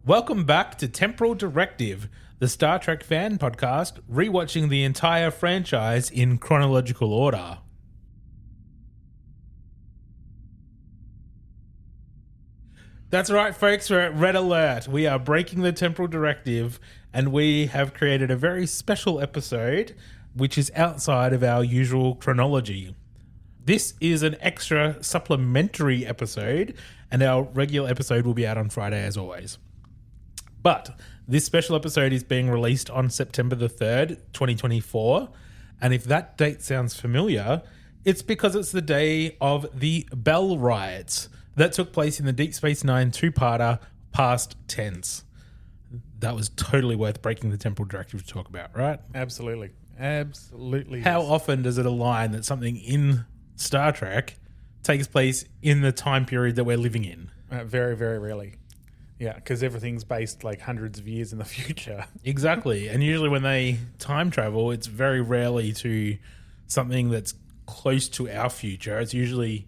Welcome back to Temporal Directive, the Star Trek fan podcast, rewatching the entire franchise in chronological order. That's right, folks, we're at Red Alert. We are breaking the Temporal Directive, and we have created a very special episode, which is outside of our usual chronology. This is an extra supplementary episode, and our regular episode will be out on Friday as always. But this special episode is being released on September the 3rd, 2024. And if that date sounds familiar, it's because it's the day of the Bell Riots that took place in the Deep Space Nine two-parter past tense. That was totally worth breaking the Temporal Directive to talk about, right? Absolutely. Absolutely. How often does it align that something in Star Trek takes place in the time period that we're living in? Very, very rarely. Yeah, because everything's based like hundreds of years in the future. Exactly. And usually when they time travel, it's very rarely to something that's close to our future. It's usually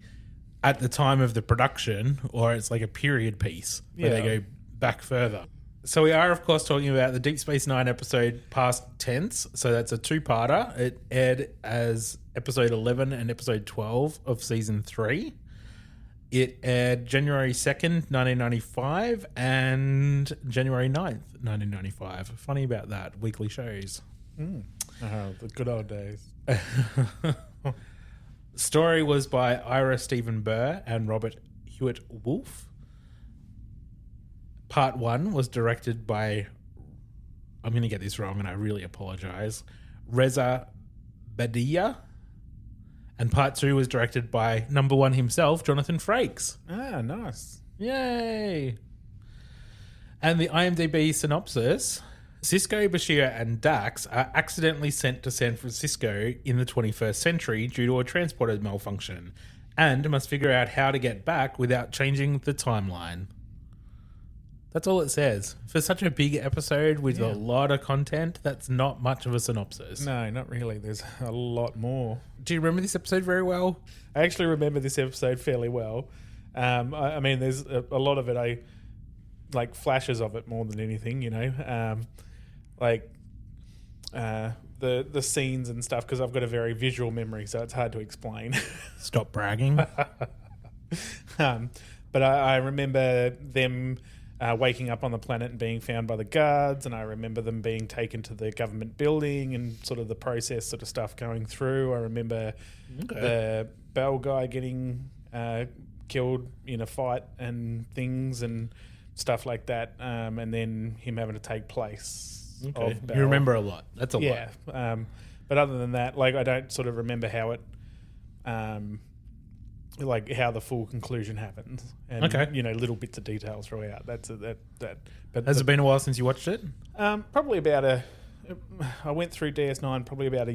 at the time of the production, or it's like a period piece where they go back further. So we are, of course, talking about the Deep Space Nine episode Past Tense. So that's a two-parter. It aired as episode 11 and episode 12 of season 3. It aired January 2nd, 1995 and January 9th, 1995. Funny about that, weekly shows. The good old days. Story was by Ira Stephen Burr and Robert Hewitt Wolfe. Part 1 was directed by, I'm going to get this wrong and I really apologize, Reza Badia. And part 2 was directed by number 1 himself, Jonathan Frakes. Ah, nice. Yay. And the IMDb synopsis, Sisko, Bashir and Dax are accidentally sent to San Francisco in the 21st century due to a transporter malfunction and must figure out how to get back without changing the timeline. That's all it says. For such a big episode with a lot of content, that's not much of a synopsis. No, not really. There's a lot more. Do you remember this episode very well? I actually remember this episode fairly well. I mean, there's a lot of it, I like flashes of it more than anything, you know. The scenes and stuff, because I've got a very visual memory, so it's hard to explain. Stop bragging. But I remember them waking up on the planet and being found by the guards, and I remember them being taken to the government building and sort of the process sort of stuff going through. I remember the Bell guy getting killed in a fight and things and stuff like that, and then him having to take place of Bell. You remember a lot. That's a lot. Yeah. But other than that, like, I don't sort of remember how it... like how the full conclusion happens, and you know, little bits of detail throughout. But Has it been a while since you watched it? Probably about I went through DS9 probably about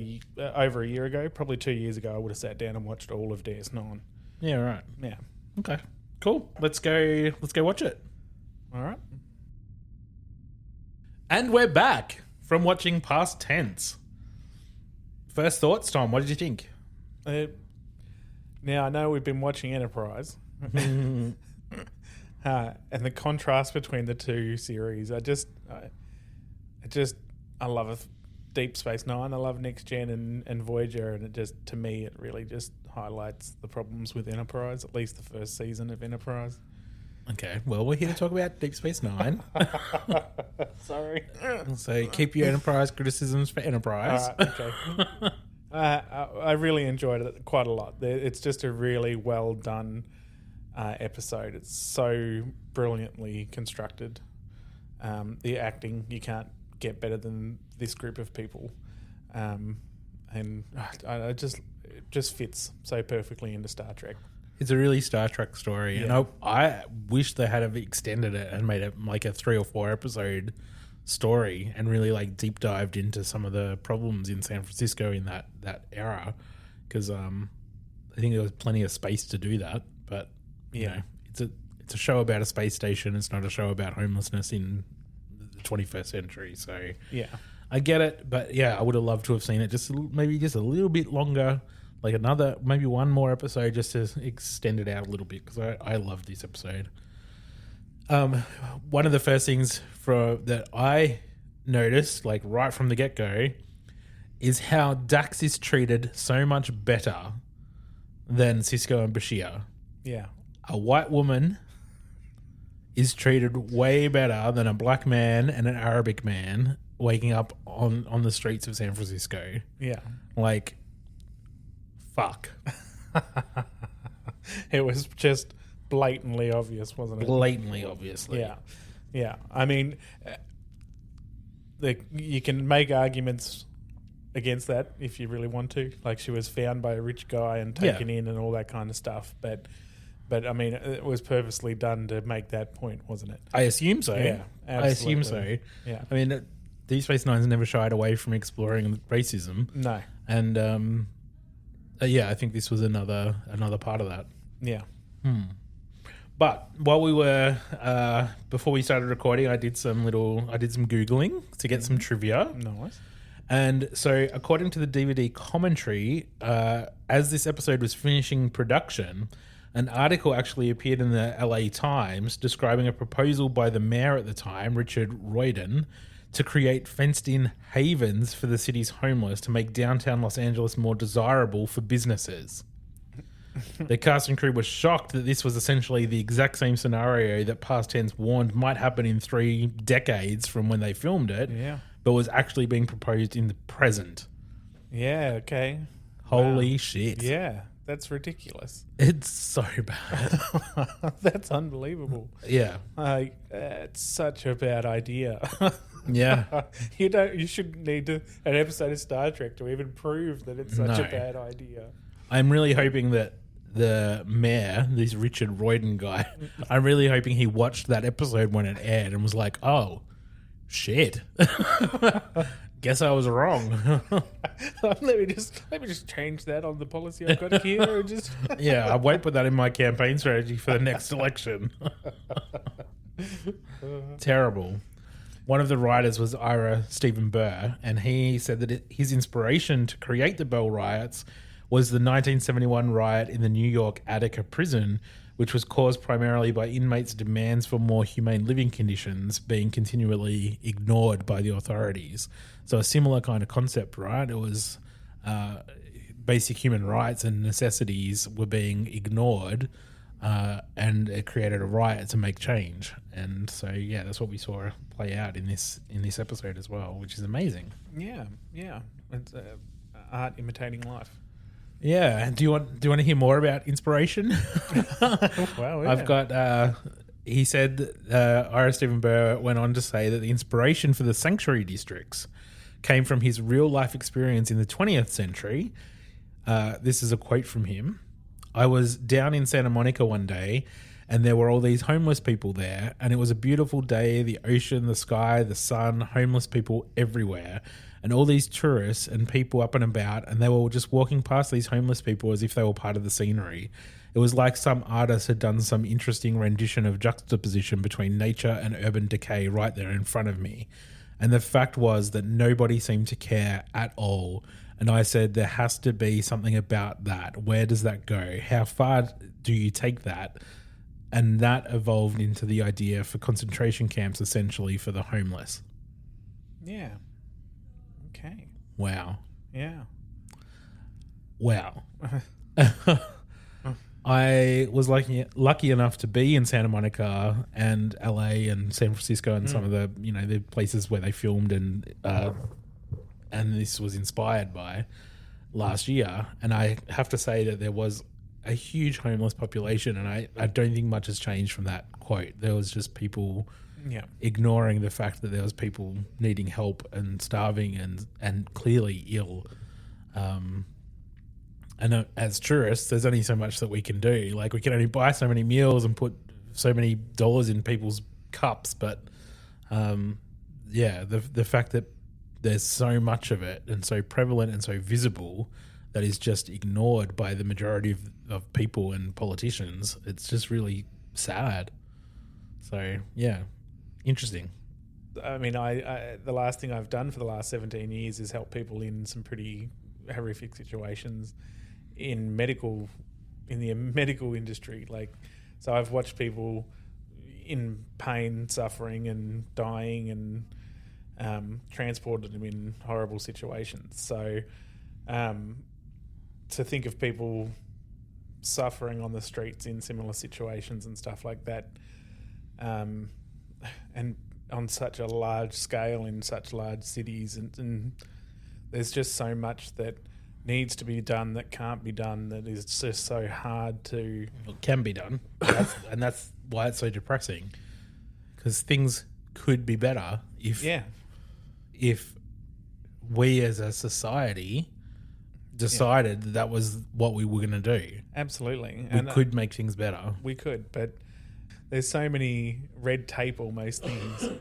over a year ago. Probably 2 years ago, I would have sat down and watched all of DS9. Yeah, right. Yeah. Okay. Cool. Let's go watch it. All right. And we're back from watching Past Tense. First thoughts, Tom. What did you think? Now, I know we've been watching Enterprise, and the contrast between the two series, I love Deep Space Nine. I love Next Gen and Voyager, and it just, to me, it really just highlights the problems with Enterprise, at least the first season of Enterprise. Okay, well, we're here to talk about Deep Space Nine. Sorry. So keep your Enterprise criticisms for Enterprise. All right, okay. I really enjoyed it quite a lot. It's just a really well done episode. It's so brilliantly constructed. The acting, you can't get better than this group of people, and it just fits so perfectly into Star Trek. It's a really Star Trek story, and I wish they had have extended it and made it like a 3 or 4 episode story and really like deep dived into some of the problems in San Francisco in that era, because I think there was plenty of space to do that. But you know, it's a show about a space station. It's not a show about homelessness in the 21st century. So yeah, I get it, but yeah, I would have loved to have seen it maybe just a little bit longer, like maybe one more episode just to extend it out a little bit, because I love this episode. One of the first things that I noticed, like right from the get-go, is how Dax is treated so much better than Sisko and Bashir. Yeah. A white woman is treated way better than a black man and an Arabic man waking up on the streets of San Francisco. Yeah. Like, fuck. It was just blatantly obvious, wasn't it? Blatantly, obviously. Yeah. Yeah. I mean, you can make arguments against that if you really want to. Like, she was found by a rich guy and taken in and all that kind of stuff. But I mean, it was purposely done to make that point, wasn't it? I assume so. Yeah, I assume so. absolutely. Yeah. I mean, Deep Space Nine's never shied away from exploring racism. No. And, I think this was another part of that. Yeah. But while we were before we started recording, I did some Googling to get some trivia. Nice. And so, according to the DVD commentary, as this episode was finishing production, an article actually appeared in the LA Times describing a proposal by the mayor at the time, Richard Royden, to create fenced-in havens for the city's homeless to make downtown Los Angeles more desirable for businesses. The cast and crew were shocked that this was essentially the exact same scenario that Past Tense warned might happen in 3 decades from when they filmed it, but was actually being proposed in the present. Yeah, okay. Holy shit. Yeah, that's ridiculous. It's so bad. That's unbelievable. Yeah. It's such a bad idea. Yeah. You shouldn't need an episode of Star Trek to even prove that it's such a No. bad idea. I'm really hoping that the mayor, this Richard Royden guy, I'm really hoping he watched that episode when it aired and was like, oh, shit. Guess I was wrong. let me just change that on the policy I've got here. And just Yeah, I won't put that in my campaign strategy for the next election. Terrible. One of the writers was Ira Stephen Burr, and he said that his inspiration to create the Bell Riots was the 1971 riot in the New York Attica prison, which was caused primarily by inmates' demands for more humane living conditions being continually ignored by the authorities. So a similar kind of concept, right? It was basic human rights and necessities were being ignored, and it created a riot to make change. And so, yeah, that's what we saw play out in this episode as well, which is amazing. yeah. It's art imitating life. Yeah. Do you want to hear more about inspiration? Wow. Yeah. I've got. He said Ira Stephen Burr went on to say that the inspiration for the sanctuary districts came from his real life experience in the 20th century. This is a quote from him. I was down in Santa Monica one day, and there were all these homeless people there, and it was a beautiful day. The ocean, the sky, the sun, homeless people everywhere. And all these tourists and people up and about, and they were all just walking past these homeless people as if they were part of the scenery. It was like some artist had done some interesting rendition of juxtaposition between nature and urban decay right there in front of me. And the fact was that nobody seemed to care at all. And I said, there has to be something about that. Where does that go? How far do you take that? And that evolved into the idea for concentration camps, essentially for the homeless. Yeah. Okay. Wow. Yeah. Wow. I was lucky enough to be in Santa Monica and LA and San Francisco and some of the the places where they filmed and this was inspired by last year. And I have to say that there was a huge homeless population, and I don't think much has changed from that quote. There was just people ignoring the fact that there was people needing help and starving and clearly ill. And as tourists, there's only so much that we can do. Like, we can only buy so many meals and put so many dollars in people's cups. But, the fact that there's so much of it and so prevalent and so visible that is just ignored by the majority of people and politicians, it's just really sad. So, yeah, interesting. I mean, I the last thing I've done for the last 17 years is help people in some pretty horrific situations in the medical industry. Like, so I've watched people in pain, suffering, and dying, and transported them in horrible situations. So to think of people suffering on the streets in similar situations and stuff like that, and on such a large scale in such large cities, and there's just so much that needs to be done that can't be done, that is just so hard to... It can be done. And that's why it's so depressing. Because things could be better if we as a society decided that was what we were going to do. Absolutely. We could make things better. We could, but there's so many red tape almost things. The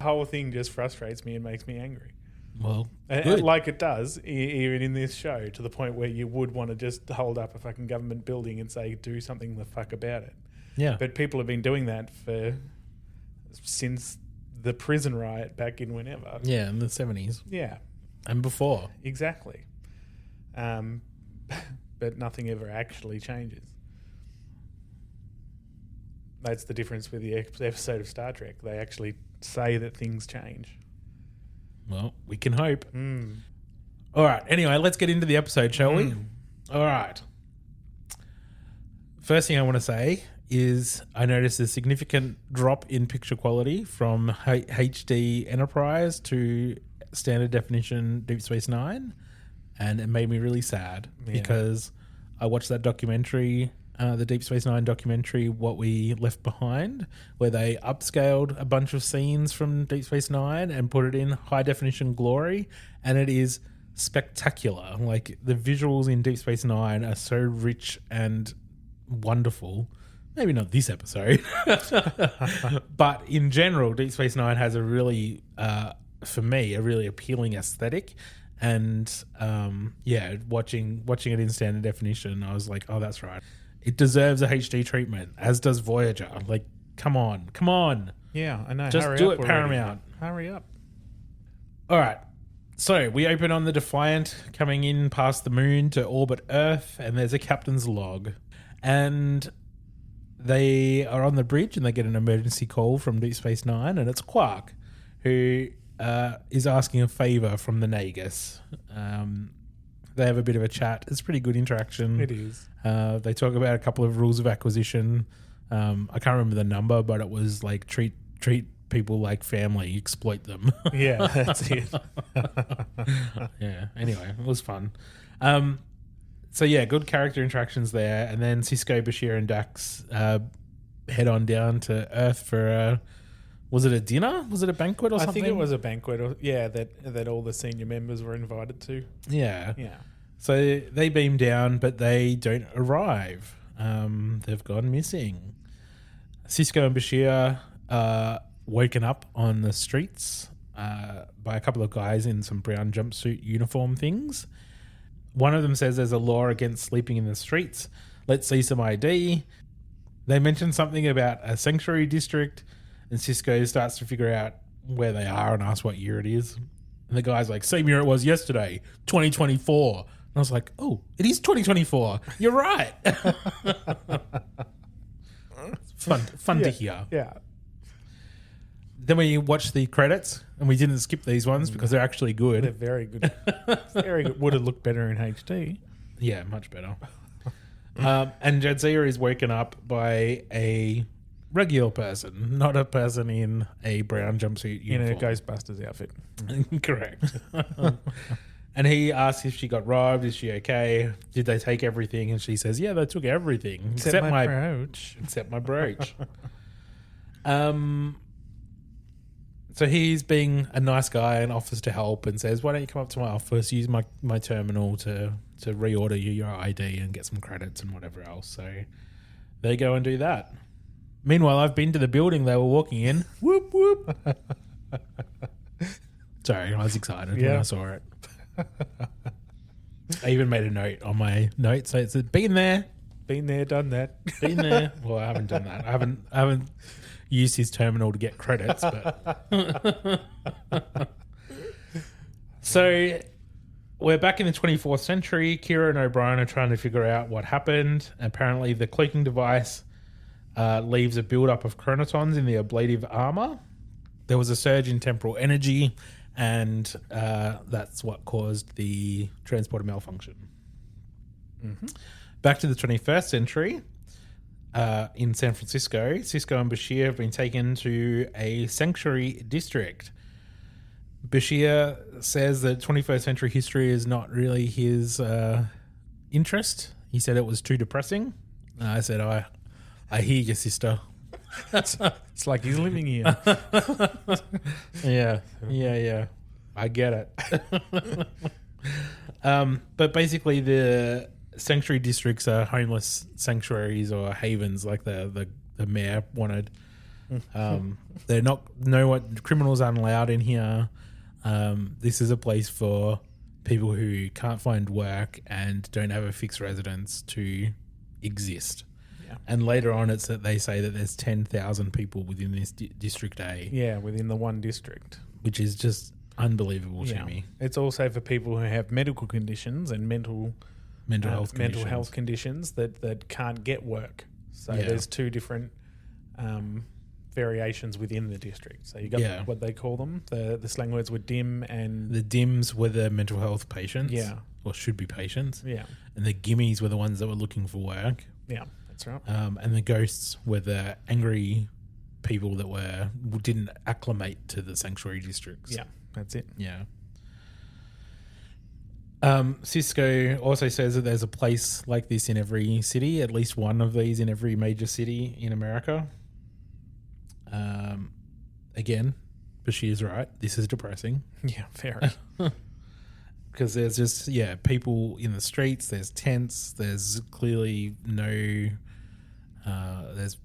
whole thing just frustrates me and makes me angry. Well, and like it does, even in this show, to the point where you would want to just hold up a fucking government building and say, do something the fuck about it. Yeah. But people have been doing that since the prison riot back in whenever. Yeah, in the 70s. Yeah. And before. Exactly. But nothing ever actually changes. That's the difference with the episode of Star Trek. They actually say that things change. Well, we can hope. All right. Anyway, let's get into the episode, shall we? All right. First thing I want to say is I noticed a significant drop in picture quality from HD Enterprise to standard definition Deep Space Nine, and it made me really sad because I watched that documentary, the Deep Space Nine documentary, What We Left Behind, where they upscaled a bunch of scenes from Deep Space Nine and put it in high definition glory, and it is spectacular. Like, the visuals in Deep Space Nine are so rich and wonderful. Maybe not this episode, but in general, Deep Space Nine has a really, for me, a really appealing aesthetic. And watching it in standard definition, I was like, oh, that's right. It deserves a HD treatment, as does Voyager. Like, come on. Yeah, I know. Just do it, Paramount. Hurry up. All right. So we open on the Defiant coming in past the moon to orbit Earth, and there's a captain's log. And they are on the bridge, and they get an emergency call from Deep Space Nine, and it's Quark, who is asking a favor from the Nagus. They have a bit of a chat. It's pretty good interaction. It is. They talk about a couple of rules of acquisition. I can't remember the number, but it was like treat people like family, exploit them. Yeah, that's it. Yeah. Anyway, it was fun. So yeah, good character interactions there, and then Sisko, Bashir, and Dax head on down to Earth for was it a dinner? Was it a banquet or something? I think it was a banquet. That all the senior members were invited to. Yeah. Yeah. So they beam down, but they don't arrive. They've gone missing. Sisko and Bashir are woken up on the streets by a couple of guys in some brown jumpsuit uniform things. One of them says there's a law against sleeping in the streets. Let's see some ID. They mention something about a sanctuary district, and Sisko starts to figure out where they are and asks what year it is. And the guy's like, same year it was yesterday, 2024. And I was like, oh, it is 2024. You're right. Fun to hear. Yeah. Then we watch the credits, and we didn't skip these ones because they're actually good. They're very good. Very good. Would have looked better in HD. Yeah, much better. And Jadzia is woken up by a regular person, not a person in a brown jumpsuit uniform. In a Ghostbusters outfit. Correct. And he asks if she got robbed. Is she okay? Did they take everything? And she says, yeah, they took everything. Except my brooch. Except my brooch. So he's being a nice guy and offers to help and says, why don't you come up to my office, use my terminal to reorder you your ID and get some credits and whatever else. So they go and do that. Meanwhile, I've been to the building they were walking in. Whoop, whoop. Sorry, I was excited when I saw it. I even made a note on my notes. So it said, been there, done that. Been there. Well, I haven't done that. I haven't used his terminal to get credits, but so we're back in the 24th century. Kira and O'Brien are trying to figure out what happened. Apparently the cloaking device leaves a buildup of chronotons in the ablative armor. There was a surge in temporal energy, and that's what caused the transporter malfunction. Mm-hmm. Back to the 21st century, in San Francisco, Sisko and Bashir have been taken to a sanctuary district. Bashir says that 21st century history is not really his interest. He said it was too depressing. I said, I hear you, sister. It's like he's living here. Yeah. I get it. But basically, the sanctuary districts are homeless sanctuaries or havens, like the mayor wanted. They're not. Criminals aren't allowed in here. This is a place for people who can't find work and don't have a fixed residence to exist. Yeah. And later on, it's that they say that there's 10,000 people within this District A. Yeah, within the one district. Which is just unbelievable to me. It's also for people who have medical conditions and mental health conditions that can't get work. So there's two different variations within the district. So you got what they call them. The slang words were dim, and the dims were the mental health patients. Yeah. Or should be patients. Yeah. And the gimmies were the ones that were looking for work. Yeah, that's right. And the ghosts were the angry people that didn't acclimate to the sanctuary districts. Yeah, that's it. Yeah. Sisko also says that there's a place like this in every city, at least one of these in every major city in America. Again, Bashir's right. This is depressing. Yeah, very. Because there's just, people in the streets, there's tents, there's clearly no, there's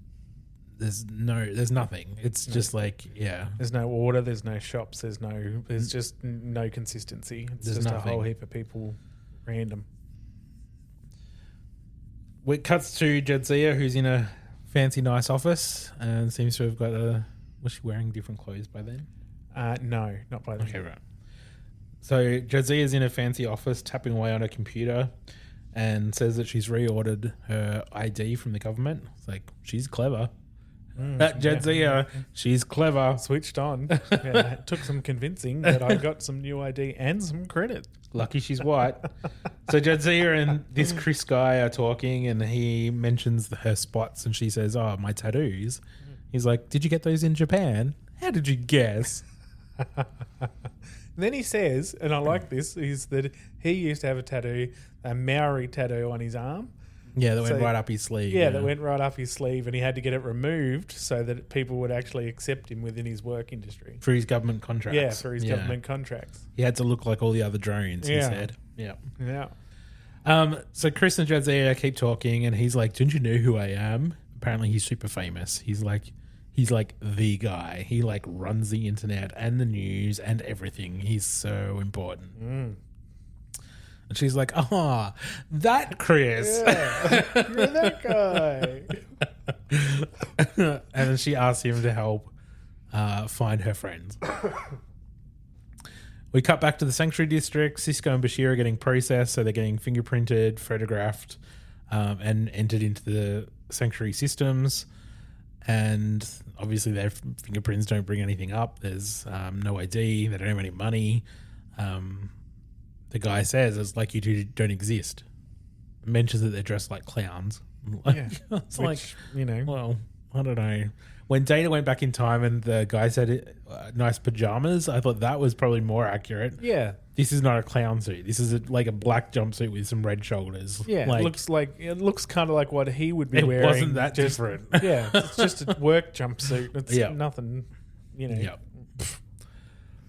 nothing. It's just like, There's no order, there's no shops, there's just no consistency. It's there's just nothing. a whole heap of people random. It cuts to Jadzia, who's in a fancy, nice office and seems to have got was she wearing different clothes by then? No, not by then. Okay, right. So Jadzia's in a fancy office tapping away on a computer and says that she's reordered her ID from the government. It's like, she's clever. Jadzia, she's clever. Switched on. It took some convincing, but I got some new ID and some credit. Lucky she's white. So Jadzia and this Chris guy are talking, and he mentions her spots, and she says, "Oh, my tattoos." He's like, "Did you get those in Japan? How did you guess?" Then he says, and I like this, is that he used to have a tattoo, a Maori tattoo on his arm. Yeah, that went right up his sleeve. Yeah, that went right up his sleeve, and he had to get it removed so that people would actually accept him within his work industry. For his government contracts. Yeah, for his government contracts. He had to look like all the other drones, he said. Yeah. Yeah. So Chris and Jadzia keep talking, and he's like, "Don't you know who I am?" Apparently he's super famous. He's like the guy. He like runs the internet and the news and everything. He's so important. And she's like, "Oh, that Chris." Yeah, you're that guy. And then she asks him to help find her friends. We cut back to the sanctuary district. Sisko and Bashir are getting processed, so they're getting fingerprinted, photographed, and entered into the sanctuary systems. And obviously their fingerprints don't bring anything up. There's no ID. They don't have any money. The guy says it's like you two don't exist. Mentions that they're dressed like clowns. It's like, well, I don't know. When Data went back in time and the guy said nice pajamas, I thought that was probably more accurate. Yeah. This is not a clown suit. This is like a black jumpsuit with some red shoulders. Yeah, it looks kind of like what he would be wearing. It wasn't that different. Yeah, it's just a work jumpsuit. It's nothing, Yeah.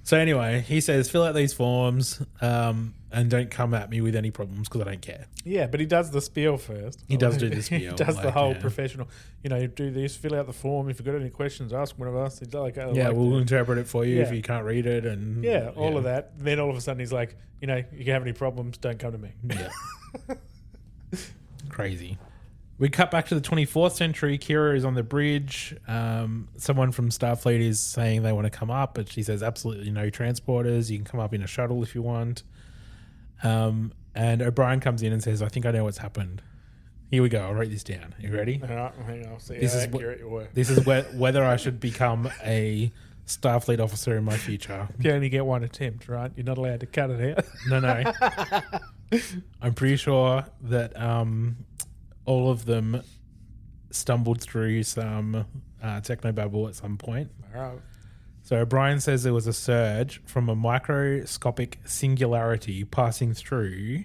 So anyway, he says, "Fill out these forms and don't come at me with any problems because I don't care." Yeah, but he does the spiel first. He does do the spiel. He does the whole professional. Do this, fill out the form. If you've got any questions, ask one of us. He's like, we'll interpret it for you if you can't read it. And all of that. Then all of a sudden he's like, you have any problems, don't come to me. Yeah. Crazy. We cut back to the 24th century. Kira is on the bridge. Someone from Starfleet is saying they want to come up, but she says absolutely no transporters. You can come up in a shuttle if you want. And O'Brien comes in and says, "I think I know what's happened." Here we go. I'll write this down. You ready? All right, hang on. I'll see This how is accurate you were. This is whether I should become a Starfleet officer in my future. You only get one attempt, right? You're not allowed to cut it out. No. I'm pretty sure that all of them stumbled through some technobabble at some point. All right. So O'Brien says there was a surge from a microscopic singularity passing through,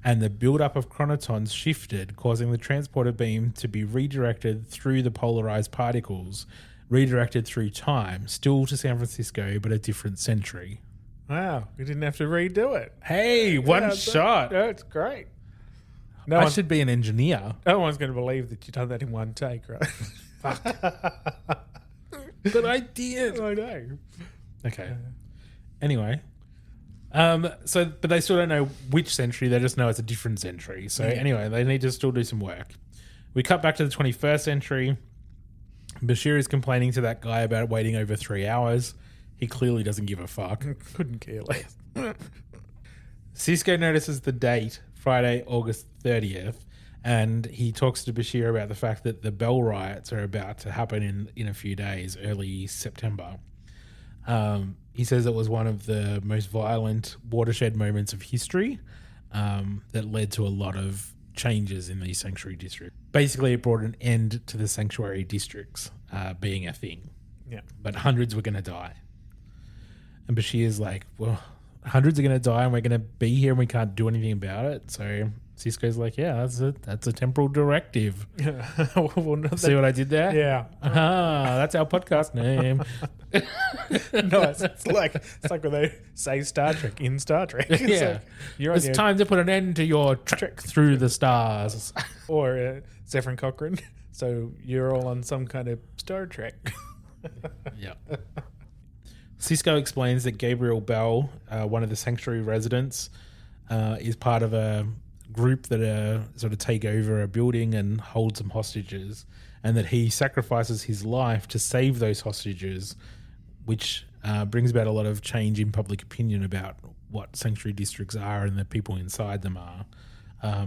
and the buildup of chronotons shifted, causing the transporter beam to be redirected through the polarized particles, redirected through time, still to San Francisco, but a different century. Wow, we didn't have to redo it. Hey, one shot. That's great. I should be an engineer. No one's going to believe that you done that in one take, right? But I did. I know. Okay. Anyway. But they still don't know which century. They just know it's a different century. So anyway, they need to still do some work. We cut back to the 21st century. Bashir is complaining to that guy about waiting over 3 hours. He clearly doesn't give a fuck. Couldn't care less. Sisko notices the date, Friday, August 30th, and he talks to Bashir about the fact that the Bell riots are about to happen in a few days, early September. He says it was one of the most violent watershed moments of history that led to a lot of changes in these sanctuary districts. Basically, it brought an end to the sanctuary districts being a thing. Yeah. But hundreds were going to die. And Bashir's like, well, hundreds are going to die and we're going to be here and we can't do anything about it. So Sisko's like, yeah, that's a temporal directive. See what I did there? Yeah. That's our podcast name. Nice. It's like when they say Star Trek in Star Trek. It's like, it's time to put an end to your trek through the stars. Or Zephyrin Cochrane. So you're all on some kind of Star Trek. Yeah. Sisko explains that Gabriel Bell, one of the sanctuary residents, is part of a group that sort of take over a building and hold some hostages, and that he sacrifices his life to save those hostages, which brings about a lot of change in public opinion about what sanctuary districts are and the people inside them are,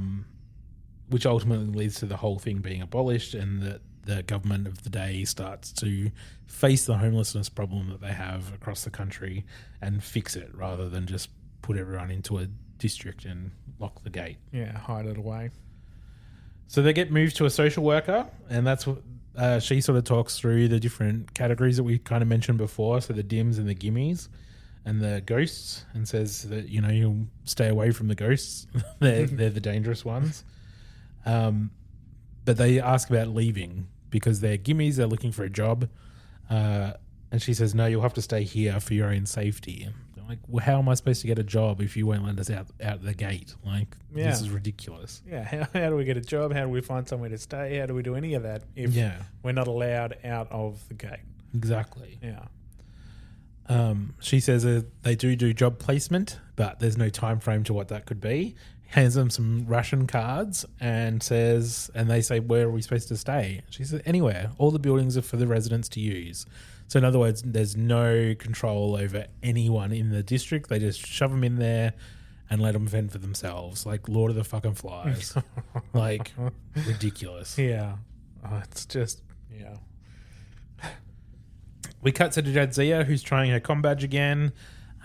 which ultimately leads to the whole thing being abolished, and that the government of the day starts to face the homelessness problem that they have across the country and fix it rather than just put everyone into a district and lock the gate. Yeah, hide it away. So they get moved to a social worker, and that's what she sort of talks through the different categories that we kind of mentioned before. So the dims and the gimmies and the ghosts, and says that, you know, you'll stay away from the ghosts. they're the dangerous ones. But they ask about leaving because they're gimmies, they're looking for a job. And she says, no, you'll have to stay here for your own safety. They're like, well, how am I supposed to get a job if you won't let us out the gate? Like, this is ridiculous. Yeah, how do we get a job? How do we find somewhere to stay? How do we do any of that if we're not allowed out of the gate? Exactly. Yeah. She says they do job placement, but there's no time frame to what that could be. Hands them some ration cards and they say, where are we supposed to stay? She says, anywhere. All the buildings are for the residents to use. So in other words, there's no control over anyone in the district. They just shove them in there and let them fend for themselves, like Lord of the fucking Flies. Like, ridiculous. Yeah. It's just, yeah. We cut to Jadzia, who's trying her comm badge again.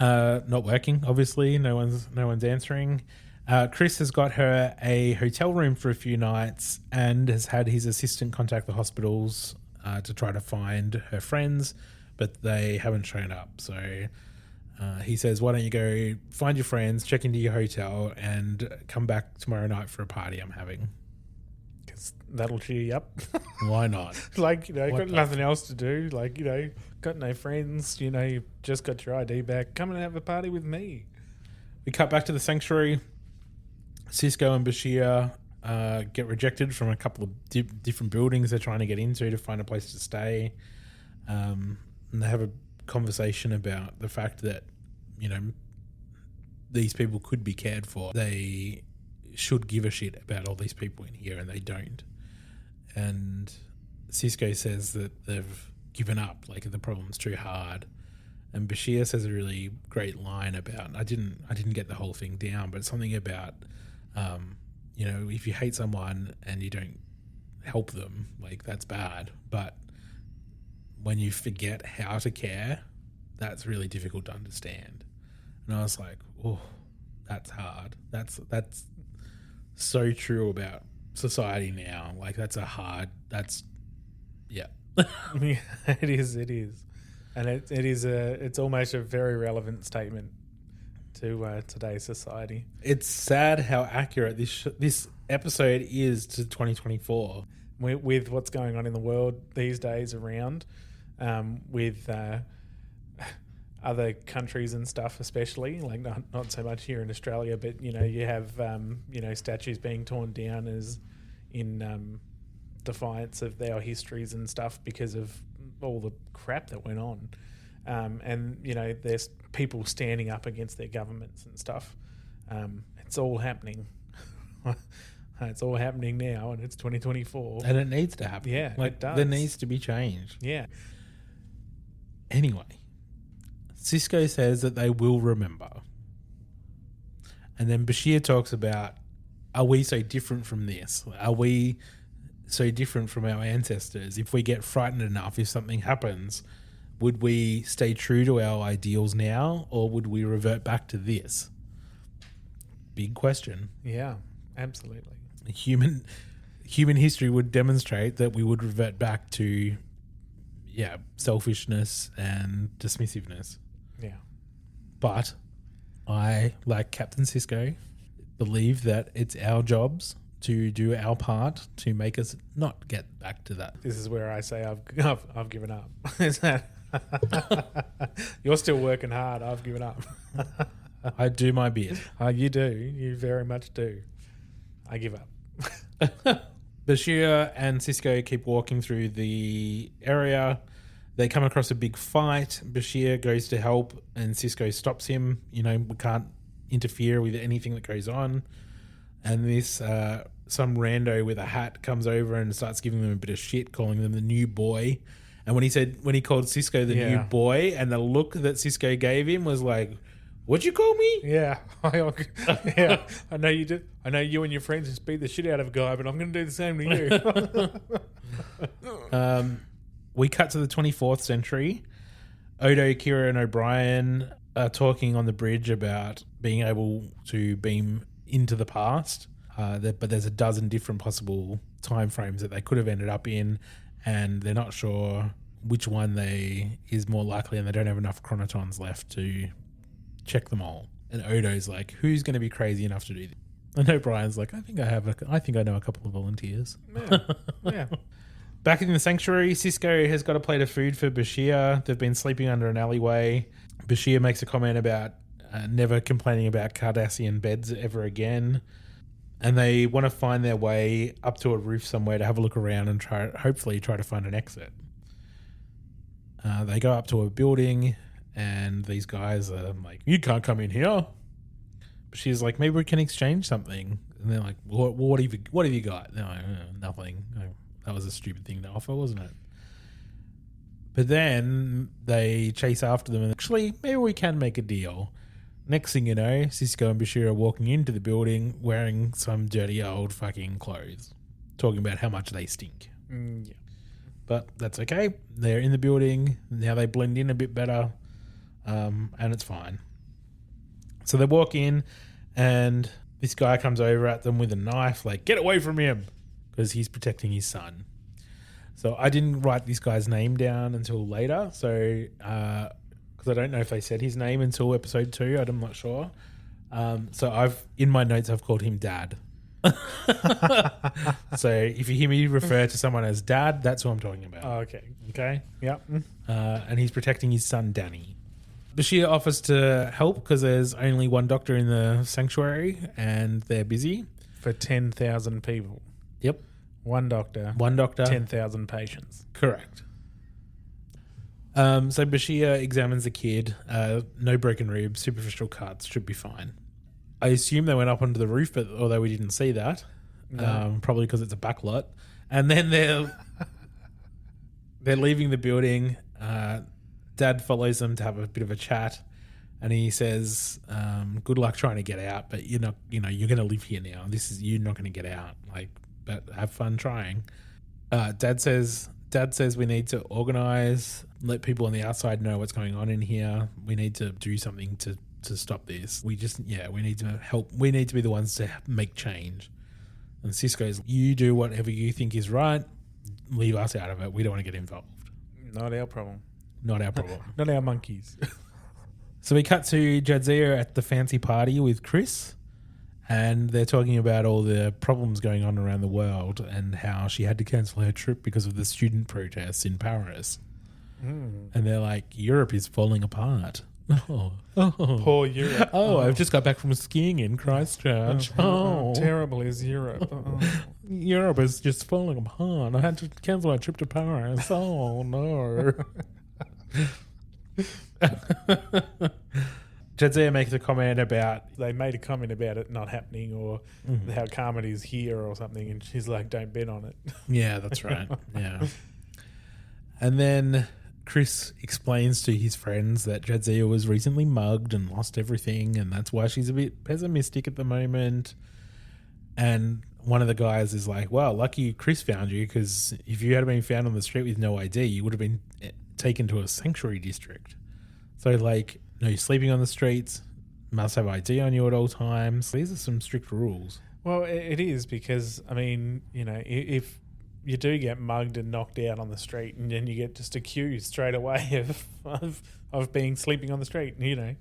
Not working, obviously. No one's answering. Chris has got her a hotel room for a few nights and has had his assistant contact the hospitals to try to find her friends, but they haven't shown up. So he says, why don't you go find your friends, check into your hotel, and come back tomorrow night for a party I'm having. Because that'll cheer you up. Why not? Like, you know, got nothing else to do. Like, you know, got no friends. You know, you just got your ID back. Come and have a party with me. We cut back to the sanctuary. Sisko and Bashir get rejected from a couple of different buildings they're trying to get into to find a place to stay. And they have a conversation about the fact that, you know, these people could be cared for. They should give a shit about all these people in here, and they don't. And Sisko says that they've given up, like the problem's too hard. And Bashir says a really great line about, I didn't get the whole thing down, but something about if you hate someone and you don't help them, like that's bad. But when you forget how to care, that's really difficult to understand. And I was like, oh, that's hard. That's so true about society now. Like yeah. Yeah, it is, and it's almost a very relevant statement to today's society. It's sad how accurate this episode is to 2024 with what's going on in the world these days around, with other countries and stuff, especially like not so much here in Australia, but you have statues being torn down as in defiance of our histories and stuff because of all the crap that went on, and there's people standing up against their governments and stuff. It's all happening. It's all happening now, and it's 2024, and it needs to happen. Yeah, like it does. There needs to be change. Yeah. Anyway, Sisko says that they will remember, and then Bashir talks about, are we so different from this? Are we so different from our ancestors? If we get frightened enough, if something happens, would we stay true to our ideals now, or would we revert back to this? Big question. Yeah, absolutely. Human history would demonstrate that we would revert back to selfishness and dismissiveness. Yeah. But I, like Captain Sisko, believe that it's our jobs to do our part to make us not get back to that. This is where I say I've given up. Is that you're still working hard? I've given up. I do my bit. You do. You very much do. I give up. Bashir and Sisko keep walking through the area. They come across a big fight. Bashir goes to help and Sisko stops him. We can't interfere with anything that goes on. And this some rando with a hat comes over and starts giving them a bit of shit, calling them the new boy. And when he called Sisko the new boy, and the look that Sisko gave him was like, "What'd you call me?" Yeah, yeah. I know you did. I know you and your friends just beat the shit out of a guy, but I'm going to do the same to you. We cut to the 24th century. Odo, Kira, and O'Brien are talking on the bridge about being able to beam into the past, but there's a dozen different possible time frames that they could have ended up in, and they're not sure which one is more likely, and they don't have enough chronotons left to check them all. And Odo's like, who's going to be crazy enough to do this? And O'Brien's like, I think I know a couple of volunteers. Yeah. Back in the sanctuary, Sisko has got a plate of food for Bashir. They've been sleeping under an alleyway. Bashir makes a comment about never complaining about Cardassian beds ever again. And they want to find their way up to a roof somewhere to have a look around and hopefully try to find an exit. They go up to a building and these guys are like, you can't come in here. Bashir's like, maybe we can exchange something. And they're like, what have you got? They're like, nothing. That was a stupid thing to offer, wasn't it? But then they chase after them and actually, maybe we can make a deal. Next thing you know, Sisko and Bashir are walking into the building wearing some dirty old fucking clothes, talking about how much they stink. Yeah. But that's okay. They're in the building. Now they blend in a bit better, and it's fine. So they walk in and this guy comes over at them with a knife, like, get away from him, because he's protecting his son. So I didn't write this guy's name down until later. So, because I don't know if they said his name until episode 2. I'm not sure. So in my notes, I've called him Dad. So if you hear me refer to someone as Dad, that's who I'm talking about. Oh, okay. Okay? Yep. And he's protecting his son, Danny. Bashir offers to help because there's only one doctor in the sanctuary and they're busy. For 10,000 people. Yep. One doctor. 10,000 patients. Correct. So Bashir examines the kid. No broken ribs, superficial cuts, should be fine. I assume they went up onto the roof, but although we didn't see that, probably because it's a backlot. And then they're leaving the building. Dad follows them to have a bit of a chat. And he says, "Good luck trying to get out, but you're not. You're going to live here now. You're not going to get out. But have fun trying." Dad says we need to organize, let people on the outside know what's going on in here. We need to do something to stop this. We need to help. We need to be the ones to make change. And Sisko's, you do whatever you think is right. Leave us out of it. We don't want to get involved. Not our problem. Not our problem. Not our monkeys. So we cut to Jadzia at the fancy party with Chris, and they're talking about all the problems going on around the world and how she had to cancel her trip because of the student protests in Paris. And they're like, Europe is falling apart. Oh. Poor Europe. I've just got back from skiing in Christchurch. Terrible is Europe. Europe is just falling apart. I had to cancel my trip to Paris. Oh, no. Jadzia makes a comment about... They made a comment about it not happening or how calm it is here or something, and she's like, don't bet on it. Yeah, that's right. Yeah. And then Chris explains to his friends that Jadzia was recently mugged and lost everything, and that's why she's a bit pessimistic at the moment. And one of the guys is like, well, lucky Chris found you, because if you had been found on the street with no ID, you would have been taken to a sanctuary district. So, like, no sleeping on the streets, must have ID on you at all times. These are some strict rules. Well, it is because, I mean, if you do get mugged and knocked out on the street and then you get just accused straight away of being sleeping on the street, there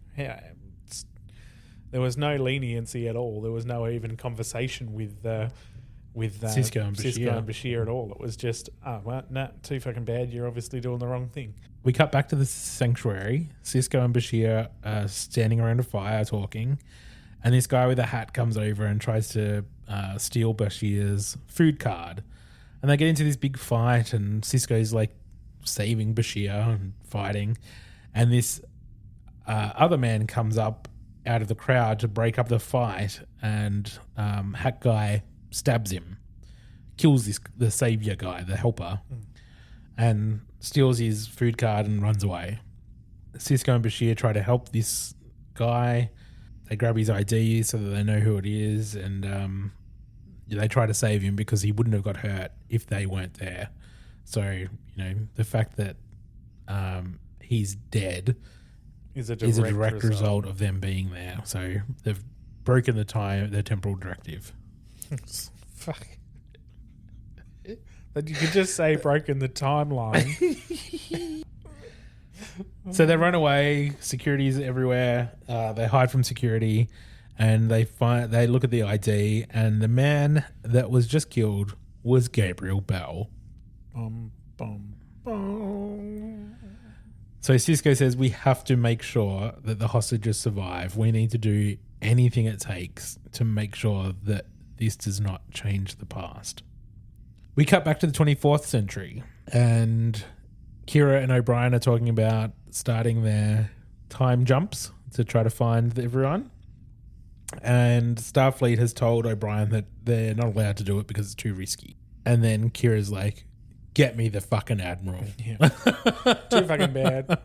was no leniency at all. There was no even conversation with Sisko and Bashir at all. It was just, too fucking bad. You're obviously doing the wrong thing. We cut back to the sanctuary. Sisko and Bashir are standing around a fire talking, and this guy with a hat comes over and tries to steal Bashir's food card. And they get into this big fight, and Sisko's like saving Bashir and fighting. And this other man comes up out of the crowd to break up the fight, and hat guy stabs him, kills the savior guy, the helper, and steals his food card and runs away. Sisko and Bashir try to help this guy. They grab his ID so that they know who it is, and they try to save him because he wouldn't have got hurt if they weren't there. So, the fact that he's dead is a direct result of them being there. So they've broken the temporal directive. Fuck. That you could just say broken the timeline. So they run away. Security's everywhere. They hide from security, and they look at the ID, and the man that was just killed was Gabriel Bell. Bum, bum, bum. So Sisko says we have to make sure that the hostages survive. We need to do anything it takes to make sure that this does not change the past. We cut back to the 24th century, and Kira and O'Brien are talking about starting their time jumps to try to find everyone. And Starfleet has told O'Brien that they're not allowed to do it because it's too risky. And then Kira's like, get me the fucking Admiral. Yeah. Too fucking bad.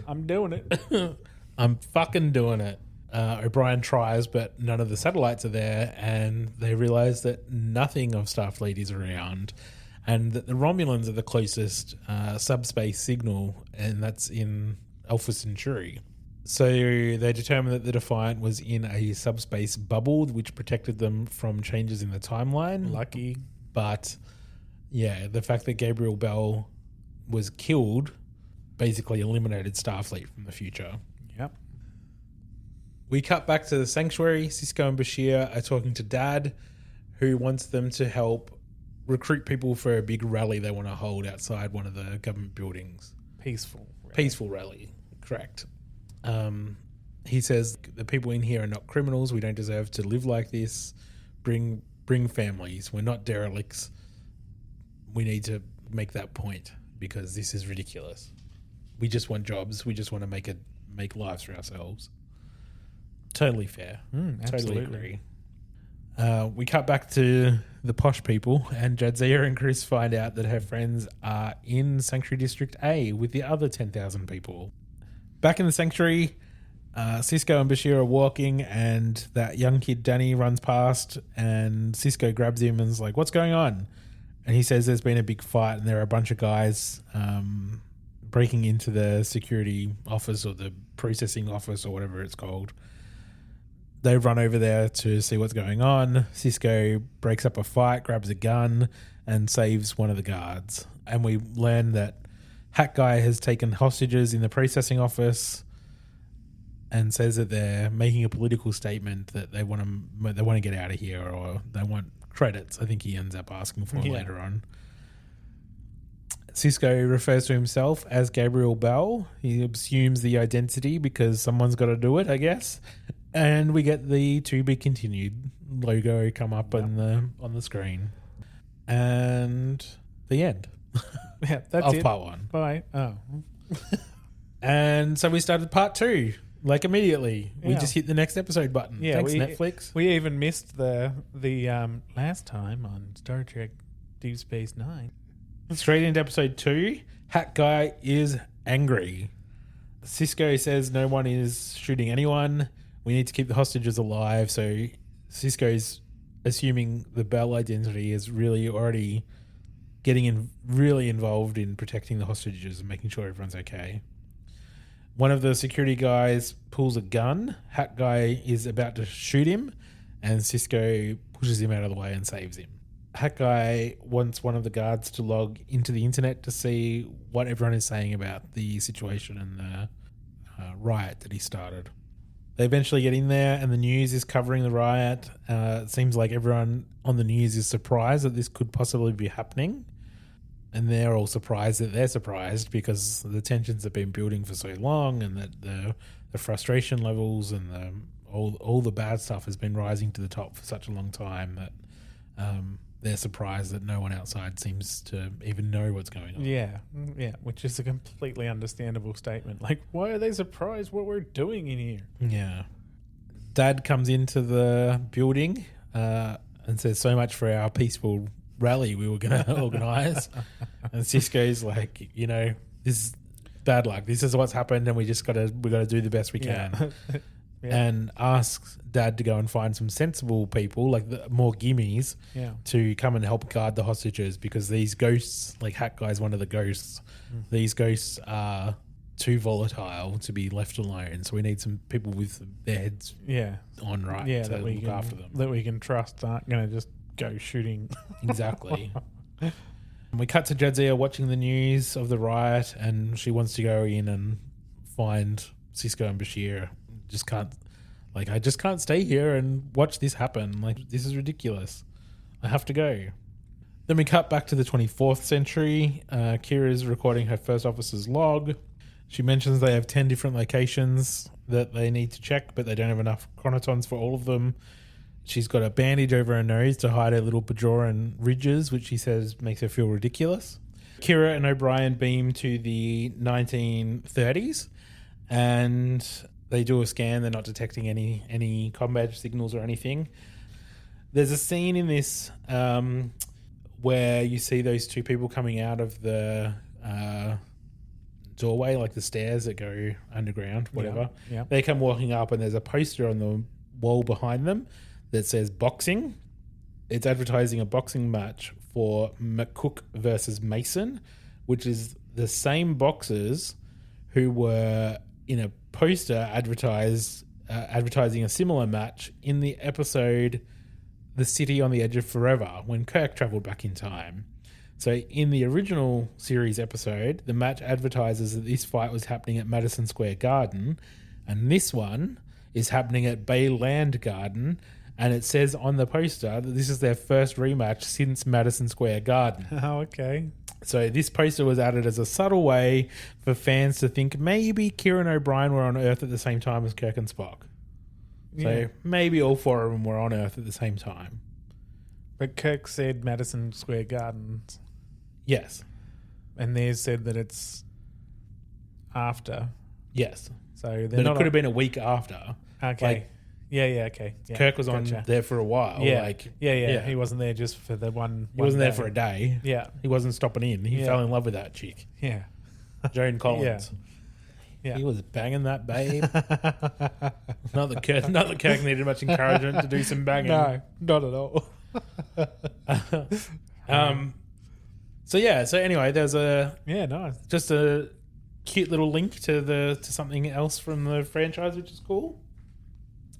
I'm doing it. I'm fucking doing it. O'Brien tries, but none of the satellites are there, and they realize that nothing of Starfleet is around, and that the Romulans are the closest subspace signal, and that's in Alpha Centauri. So they determined that the Defiant was in a subspace bubble, which protected them from changes in the timeline. Lucky. But, yeah, the fact that Gabriel Bell was killed basically eliminated Starfleet from the future. Yep. We cut back to the sanctuary. Sisko and Bashir are talking to Dad, who wants them to help recruit people for a big rally they want to hold outside one of the government buildings. Peaceful rally, correct. He says the people in here are not criminals. We don't deserve to live like this. Bring families. We're not derelicts. We need to make that point because this is ridiculous. We just want jobs. We just want to make lives for ourselves. Totally fair. Totally agree. We cut back to the posh people, and Jadzia and Chris find out that her friends are in Sanctuary District A with the other 10,000 people. Back in the Sanctuary, Sisko and Bashir are walking, and that young kid Danny runs past, and Sisko grabs him and is like, "What's going on?" And he says there's been a big fight, and there are a bunch of guys breaking into the security office or the processing office or whatever it's called. They run over there to see what's going on. Sisko breaks up a fight, grabs a gun, and saves one of the guards. And we learn that Hat Guy has taken hostages in the processing office and says that they're making a political statement that they want to get out of here, or they want credits. I think he ends up asking for later on. Sisko refers to himself as Gabriel Bell. He assumes the identity because someone's got to do it, I guess. And we get the to be continued logo come up on the screen. And the end. Yeah, that's of it. part one. Bye. Oh. And so we started part two, like immediately. We Yeah. just hit the next episode button. Yeah, Thanks, Netflix. We even missed the last time on Star Trek Deep Space Nine. Straight into episode 2. Hat Guy is angry. Sisko says no one is shooting anyone. We need to keep the hostages alive. So Sisko's assuming the Bell identity is really already getting really involved in protecting the hostages and making sure everyone's okay. One of the security guys pulls a gun. Hat Guy is about to shoot him, and Sisko pushes him out of the way and saves him. Hat Guy wants one of the guards to log into the internet to see what everyone is saying about the situation and the riot that he started. They eventually get in there, and the news is covering the riot. It seems like everyone on the news is surprised that this could possibly be happening. And they're all surprised that they're surprised because the tensions have been building for so long, and that the frustration levels and all the bad stuff has been rising to the top for such a long time that they're surprised that no one outside seems to even know what's going on. Yeah, which is a completely understandable statement. Like, why are they surprised what we're doing in here? Yeah. Dad comes into the building and says, "So much for our peaceful rally we were going to organise." And Sisko's like, this is bad luck. This is what's happened, and we got to do the best we can. Yeah. And asks Dad to go and find some sensible people, like more gimmies, to come and help guard the hostages, because these ghosts, like Hat Guy's one of the ghosts, these ghosts are too volatile to be left alone. So we need some people with their heads on to look after them. That we can trust aren't going to just go shooting. Exactly. And we cut to Jadzia watching the news of the riot, and she wants to go in and find Sisko and Bashir. I just can't stay here and watch this happen. Like, this is ridiculous. I have to go. Then we cut back to the 24th century. Kira's recording her first officer's log. She mentions they have 10 different locations that they need to check, but they don't have enough chronotons for all of them. She's got a bandage over her nose to hide her little Bajoran ridges, which she says makes her feel ridiculous. Kira and O'Brien beam to the 1930s, and they do a scan. They're not detecting any combat signals or anything. There's a scene in this where you see those two people coming out of the doorway, like the stairs that go underground, whatever. Yeah. They come walking up, and there's a poster on the wall behind them that says boxing. It's advertising a boxing match for McCook versus Mason, which is the same boxers who were in a poster advertising a similar match in the episode The City on the Edge of Forever, when Kirk travelled back in time. So in the original series episode, the match advertises that this fight was happening at Madison Square Garden, and this one is happening at Bayland Garden, and it says on the poster that this is their first rematch since Madison Square Garden. Oh, okay. So this poster was added as a subtle way for fans to think maybe Kira and O'Brien were on Earth at the same time as Kirk and Spock. So maybe all four of them were on Earth at the same time. But Kirk said Madison Square Gardens. Yes. And they said that it's after. Yes. So then it could have been a week after. Okay. Like, okay. Yeah, Kirk was on there for a while. Yeah. Yeah. He wasn't there just for the one. He wasn't day. there for a day. Yeah. He wasn't stopping in. He fell in love with that chick. Yeah. Joan Collins. Yeah. He was banging that babe. not that Kirk needed much encouragement to do some banging. No, not at all. So anyway, there's Nice. just a cute little link to something else from the franchise, which is cool.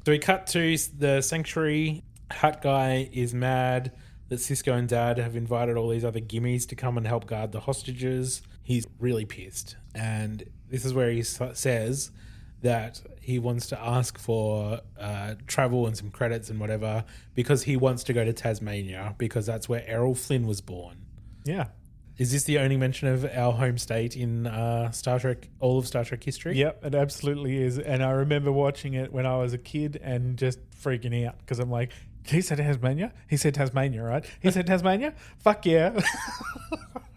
So we cut to the sanctuary. Hut guy is mad that Sisko and Dad have invited all these other gimmies to come and help guard the hostages. He's really pissed, and this is where he says that he wants to ask for travel and some credits and whatever because he wants to go to Tasmania because that's where Errol Flynn was born. Yeah. Is this the only mention of our home state in Star Trek, all of Star Trek history? Yep, it absolutely is. And I remember watching it when I was a kid and just freaking out because I'm like, he said Tasmania? He said Tasmania, right? He said Tasmania? Fuck yeah.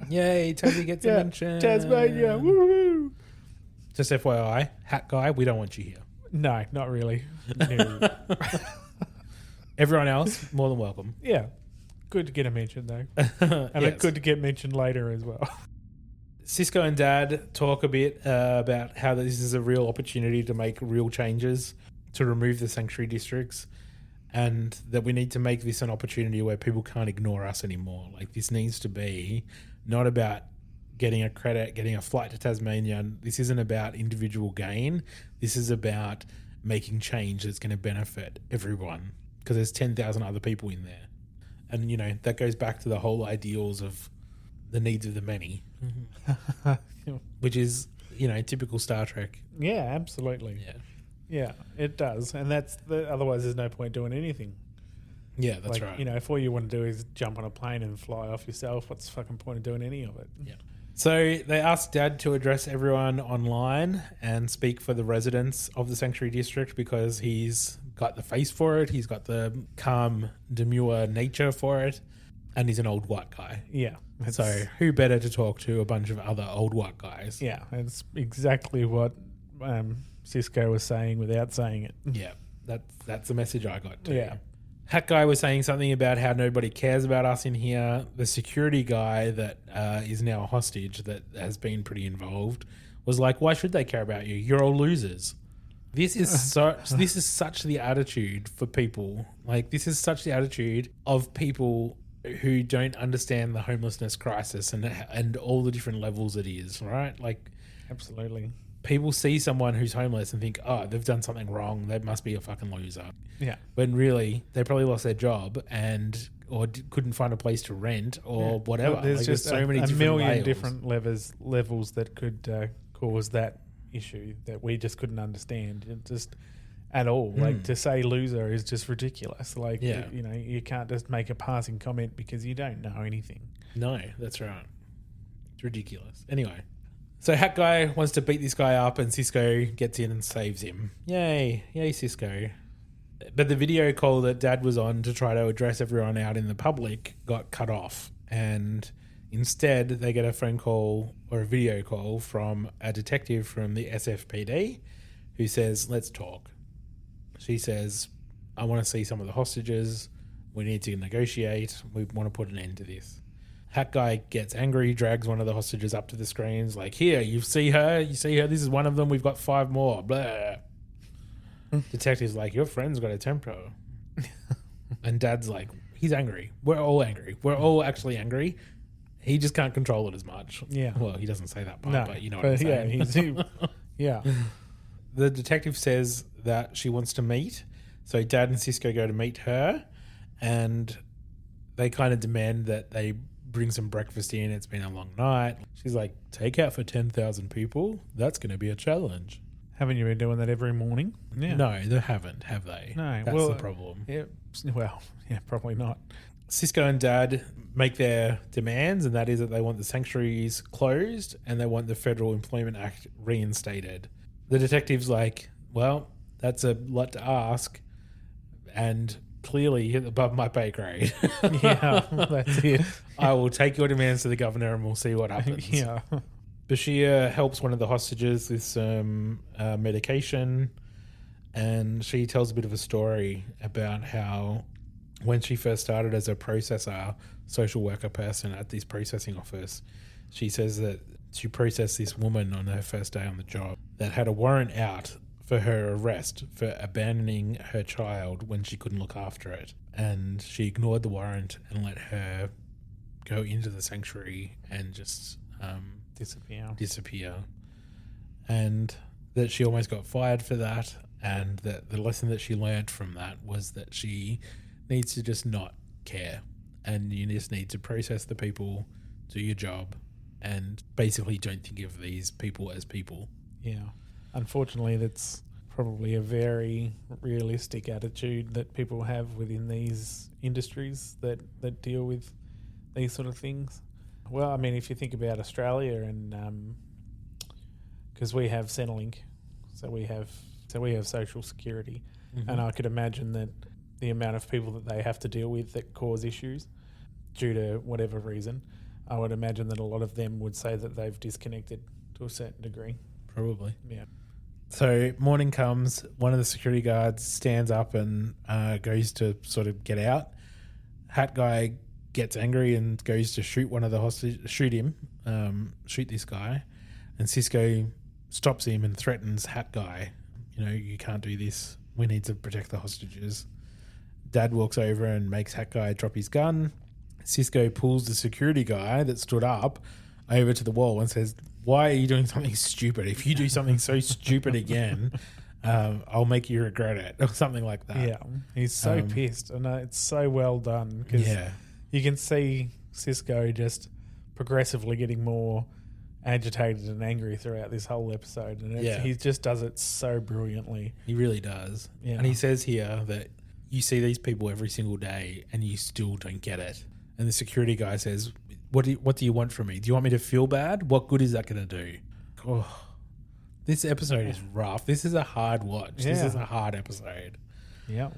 Yay, totally gets a mention. Tasmania, woo! Just FYI, Hat Guy, we don't want you here. No, not really. No. Everyone else, more than welcome. Yeah. Good to get a mention, though. And it's good to get mentioned later as well. Sisko and Dad talk a bit about how this is a real opportunity to make real changes to remove the sanctuary districts, and that we need to make this an opportunity where people can't ignore us anymore. Like, this needs to be not about getting a credit, getting a flight to Tasmania. This isn't about individual gain. This is about making change that's going to benefit everyone, because there's 10,000 other people in there. And, you know, that goes back to the whole ideals of the needs of the many, which is, you know, typical Star Trek. Yeah, absolutely. Yeah, it does. And otherwise there's no point doing anything. Yeah, that's right. You know, if all you want to do is jump on a plane and fly off yourself, what's the fucking point of doing any of it? Yeah. So they asked Dad to address everyone online and speak for the residents of the Sanctuary District because he's got the face for it, he's got the calm, demure nature for it, and he's an old white guy. Yeah. So who better to talk to a bunch of other old white guys? Yeah, it's exactly what Sisko was saying without saying it. Yeah, that's the message I got too. Yeah. Hat guy was saying something about how nobody cares about us in here. The security guy that is now a hostage that has been pretty involved was like, why should they care about you? You're all losers. This is such the attitude for people. Like, this is such the attitude of people who don't understand the homelessness crisis and all the different levels it is, right? Like, absolutely. People see someone who's homeless and think, oh, they've done something wrong. They must be a fucking loser. Yeah. When really, they probably lost their job or couldn't find a place to rent or whatever. Well, there's just so many a million layers. different levels that could cause that issue that we just couldn't understand. It just at all. Like, to say loser is just ridiculous. Like, you know, you can't just make a passing comment because you don't know anything. No, that's right. It's ridiculous. Anyway. So Hat Guy wants to beat this guy up and Sisko gets in and saves him. Yay. Yay, Sisko. But the video call that Dad was on to try to address everyone out in the public got cut off. And instead, they get a phone call or a video call from a detective from the SFPD who says, let's talk. She says, I want to see some of the hostages. We need to negotiate. We want to put an end to this. Hat Guy gets angry, drags one of the hostages up to the screens, like, here, you see her, this is one of them, we've got 5 more, blah. Detective's like, your friend's got a temper. And Dad's like, he's angry. We're all angry. We're all actually angry. He just can't control it as much. Yeah. Well, he doesn't say that part, but you know what I'm saying. Yeah. The detective says that she wants to meet, so Dad and Sisko go to meet her, and they kind of demand that they bring some breakfast in. It's been a long night. She's like, takeout for 10,000 people? That's going to be a challenge. Haven't you been doing that every morning? Yeah. No, they haven't, have they? No. That's the problem. Yeah, well, yeah, probably not. Sisko and Dad make their demands, and that is that they want the sanctuaries closed and they want the Federal Employment Act reinstated. The detective's like, well, that's a lot to ask, and clearly above my pay grade. Yeah, that's it. I will take your demands to the governor and we'll see what happens. Yeah. Bashir helps one of the hostages with some medication, and she tells a bit of a story about how when she first started as a processor, social worker person at this processing office, she says that she processed this woman on her first day on the job, that had a warrant out for her arrest for abandoning her child when she couldn't look after it. And she ignored the warrant and let her go into the sanctuary and just disappear. And that she almost got fired for that. And that the lesson that she learned from that was that she needs to just not care. And you just need to process the people, do your job, and basically don't think of these people as people. Yeah. Unfortunately, that's probably a very realistic attitude that people have within these industries that deal with these sort of things. Well, I mean, if you think about Australia, and because we have Centrelink, so we have Social Security, and I could imagine that the amount of people that they have to deal with that cause issues due to whatever reason, I would imagine that a lot of them would say that they've disconnected to a certain degree. Probably. Yeah. So morning comes, one of the security guards stands up and goes to sort of get out. Hat guy gets angry and goes to shoot one of the hostages, shoot this guy. And Sisko stops him and threatens Hat guy. You can't do this. We need to protect the hostages. Dad walks over and makes Hat guy drop his gun. Sisko pulls the security guy that stood up over to the wall and says, "Why are you doing something stupid? If you do something so stupid again, I'll make you regret it," or something like that. Yeah, he's so pissed, and it's so well done because you can see Sisko just progressively getting more agitated and angry throughout this whole episode, and he just does it so brilliantly. He really does. Yeah. And he says here that you see these people every single day and you still don't get it. And the security guy says, What do you want from me? Do you want me to feel bad? What good is that going to do? Oh, this episode is rough. This is a hard watch. Yeah. This is a hard episode. Yeah.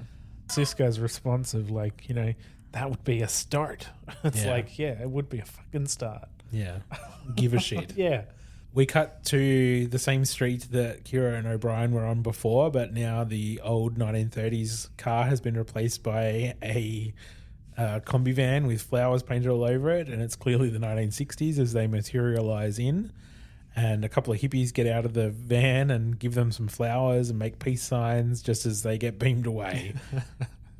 Sisko's response of that would be a start. It's it would be a fucking start. Yeah. Give a shit. Yeah. We cut to the same street that Kira and O'Brien were on before, but now the old 1930s car has been replaced by a combi van with flowers painted all over it, and it's clearly the 1960s as they materialize in. And a couple of hippies get out of the van and give them some flowers and make peace signs just as they get beamed away.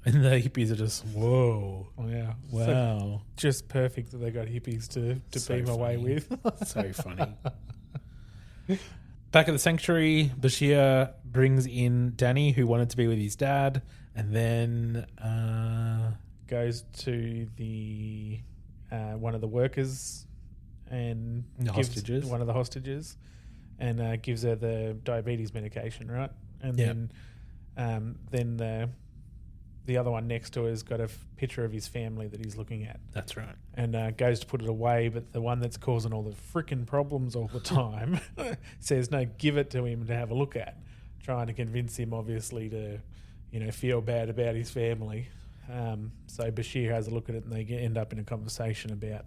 And the hippies are just, whoa. Oh, yeah. Wow. So just perfect that they got hippies to So beam away funny. with. So funny. Back at the sanctuary, Bashir brings in Danny, who wanted to be with his dad, and then goes to the one of the workers and hostages. One of the hostages, and gives her the diabetes medication, right? And then the other one next to her has got a picture of his family that he's looking at. That's right. And goes to put it away, but the one that's causing all the freaking problems all the time says, no, give it to him to have a look at, trying to convince him, obviously, to feel bad about his family. So Bashir has a look at it, and they end up in a conversation about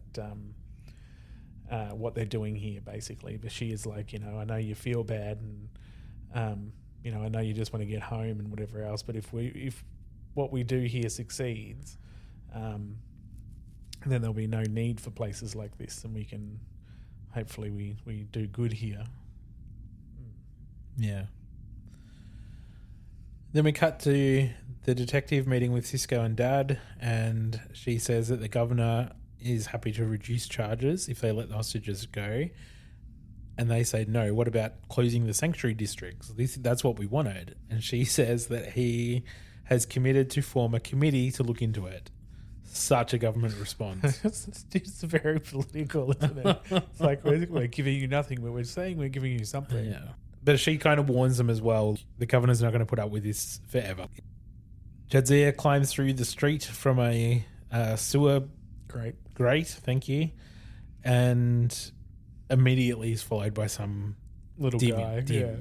what they're doing here, basically. Bashir's like, I know you feel bad, and I know you just want to get home and whatever else, but if what we do here succeeds, then there'll be no need for places like this, and we can hopefully we do good here. Yeah. Then we cut to the detective meeting with Sisko and Dad, and she says that the governor is happy to reduce charges if they let the hostages go. And they say, no, what about closing the sanctuary districts? That's what we wanted. And she says that he has committed to form a committee to look into it. Such a government response. It's very political, isn't it? It's like we're giving you nothing, but we're saying we're giving you something. Yeah. But she kind of warns them as well. The governor's not going to put up with this forever. Jadzia climbs through the street from a sewer grate, thank you, and immediately is followed by some little guy. Yeah.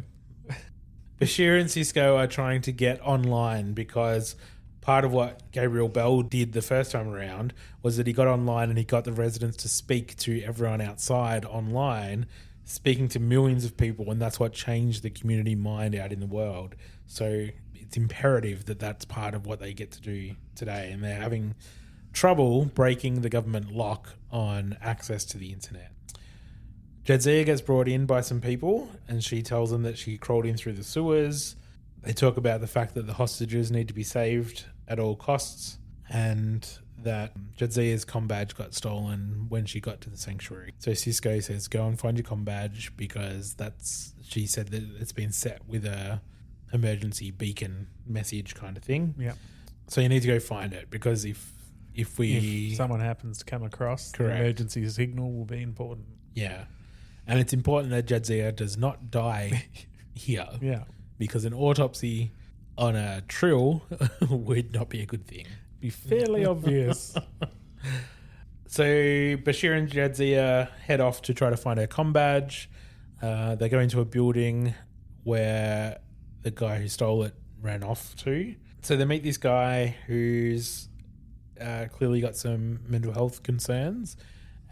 Bashir and Sisko are trying to get online because part of what Gabriel Bell did the first time around was that he got online and he got the residents to speak to everyone outside online, speaking to millions of people, and that's what changed the community mind out in the world. So it's imperative that that's part of what they get to do today, and they're having trouble breaking the government lock on access to the internet. Jadzia gets brought in by some people, and she tells them that she crawled in through the sewers. They talk about the fact that the hostages need to be saved at all costs, and that Jadzia's comm badge got stolen when she got to the sanctuary. So Sisko says, go and find your comm badge, because she said that it's been set with a emergency beacon message kind of thing. Yeah. So you need to go find it, because if someone happens to come across, Correct. the emergency signal will be important. Yeah. And it's important that Jadzia does not die here. Yeah. Because an autopsy on a trill would not be a good thing. Be fairly obvious. So Bashir and Jadzia head off to try to find her comm badge. They go into a building where the guy who stole it ran off to. So they meet this guy who's clearly got some mental health concerns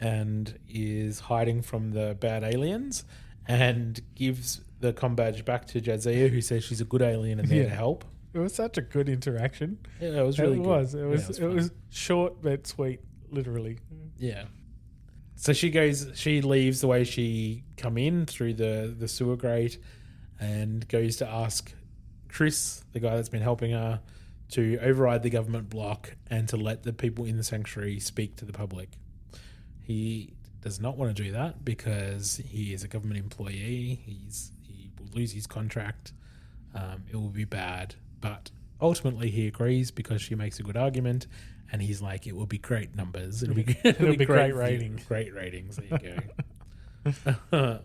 and is hiding from the bad aliens, and gives the comm badge back to Jadzia, who says she's a good alien and there to help. It was such a good interaction. Yeah, it was really good. It was short but sweet, literally. Yeah. So she leaves the way she come in, through the sewer grate, and goes to ask Chris, the guy that's been helping her, to override the government block and to let the people in the sanctuary speak to the public. He does not want to do that because he is a government employee. He will lose his contract. It will be bad. But ultimately he agrees because she makes a good argument, and he's like, it will be great numbers. It'll be great ratings. Great ratings. There you go.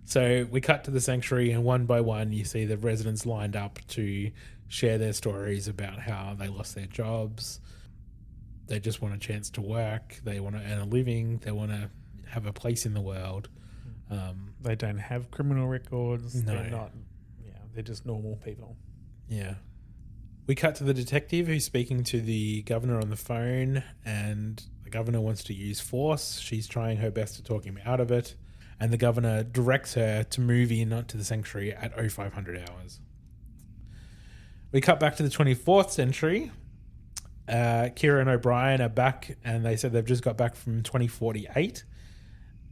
So we cut to the sanctuary, and one by one you see the residents lined up to share their stories about how they lost their jobs. They just want a chance to work. They want to earn a living. They want to have a place in the world. They don't have criminal records. No. They're not. Yeah, they're just normal people. Yeah. We cut to the detective who's speaking to the governor on the phone, and the governor wants to use force. She's trying her best to talk him out of it, and the governor directs her to move in onto the sanctuary at 0500 hours. We cut back to the 24th century. Kira and O'Brien are back, and they said they've just got back from 2048,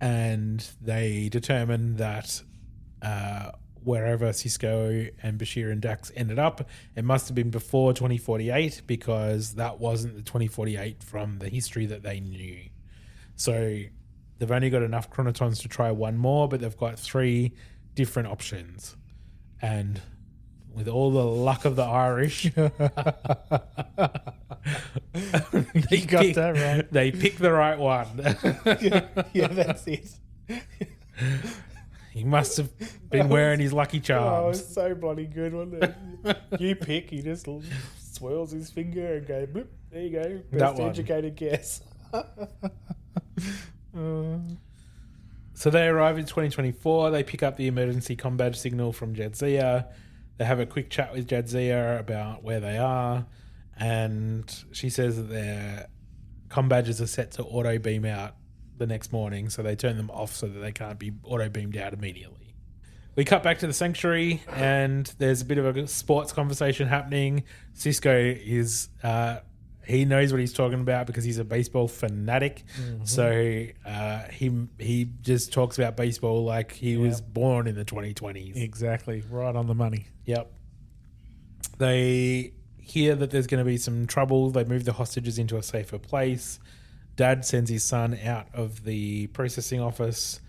and they determined that wherever Sisko and Bashir and Dax ended up, it must have been before 2048, because that wasn't the 2048 from the history that they knew. So they've only got enough chronotons to try one more, but they've got 3 different options. And with all the luck of the Irish, that right. They pick the right one. Yeah, that's it. He must have been wearing his Lucky Oh, it Charms. was so bloody good, wasn't it? You pick, he just swirls his finger and go, bloop, there you go. Best educated guess. So they arrive in 2024. They pick up the emergency comm badge signal from Jadzia. They have a quick chat with Jadzia about where they are, and she says that their comm badges are set to auto beam out the next morning, so they turn them off so that they can't be auto beamed out immediately. We cut back to the sanctuary, and there's a bit of a sports conversation happening. Sisko is he knows what he's talking about because he's a baseball fanatic. Mm-hmm. So he just talks about baseball like he was born in the 2020s. Exactly, right on the money. Yep. They hear that there's going to be some trouble. They move the hostages into a safer place. Dad sends his son out of the processing office,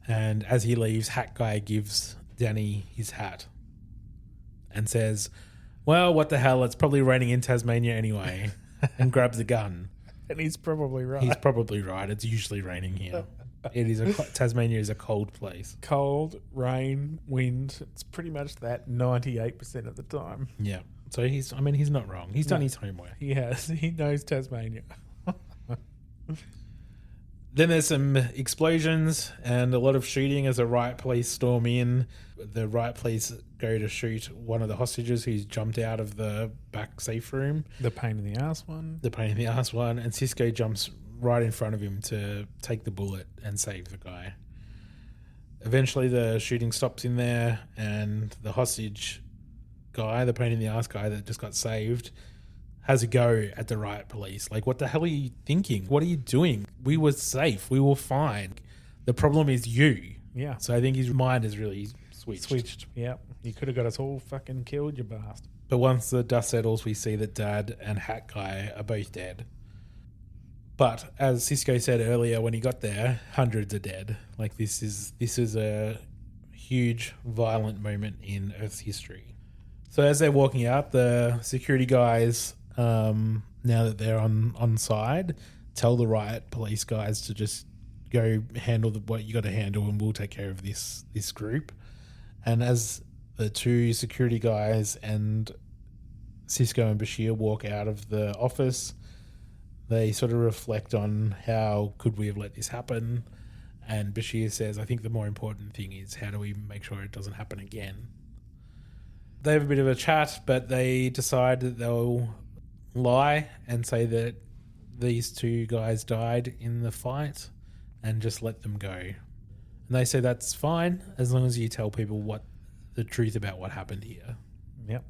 and as he leaves, Hat Guy gives Danny his hat and says, well, what the hell, it's probably raining in Tasmania anyway, and grabs a gun. And he's probably right. He's probably right. It's usually raining here. Tasmania is a cold place. Cold, rain, wind. It's pretty much that 98% of the time. Yeah. So he's not wrong. He's done his homework. He has. He knows Tasmania. Then there's some explosions and a lot of shooting as the riot police storm in. The riot police go to shoot one of the hostages who's jumped out of the back safe room. The pain in the ass one. And Sisko jumps right in front of him to take the bullet and save the guy. Eventually the shooting stops in there, and the hostage guy, the pain in the ass guy that just got saved, has a go at the riot police. Like, what the hell are you thinking? What are you doing? We were safe. We were fine. The problem is you. Yeah. So I think his mind is really Switched. Yeah. You could have got us all fucking killed, you bastard. But once the dust settles, we see that Dad and Hat Guy are both dead. But as Sisko said earlier, when he got there, hundreds are dead. Like this is a huge, violent moment in Earth's history. So as they're walking out, the security guys, now that they're on side, tell the riot police guys to just go handle what you got to handle, and we'll take care of this group. And as the two security guys and Sisko and Bashir walk out of the office, they sort of reflect on how could we have let this happen. And Bashir says, I think the more important thing is how do we make sure it doesn't happen again. They have a bit of a chat, but they decide that they'll lie and say that these two guys died in the fight and just let them go. And they say that's fine as long as you tell people what the truth about what happened here. Yep.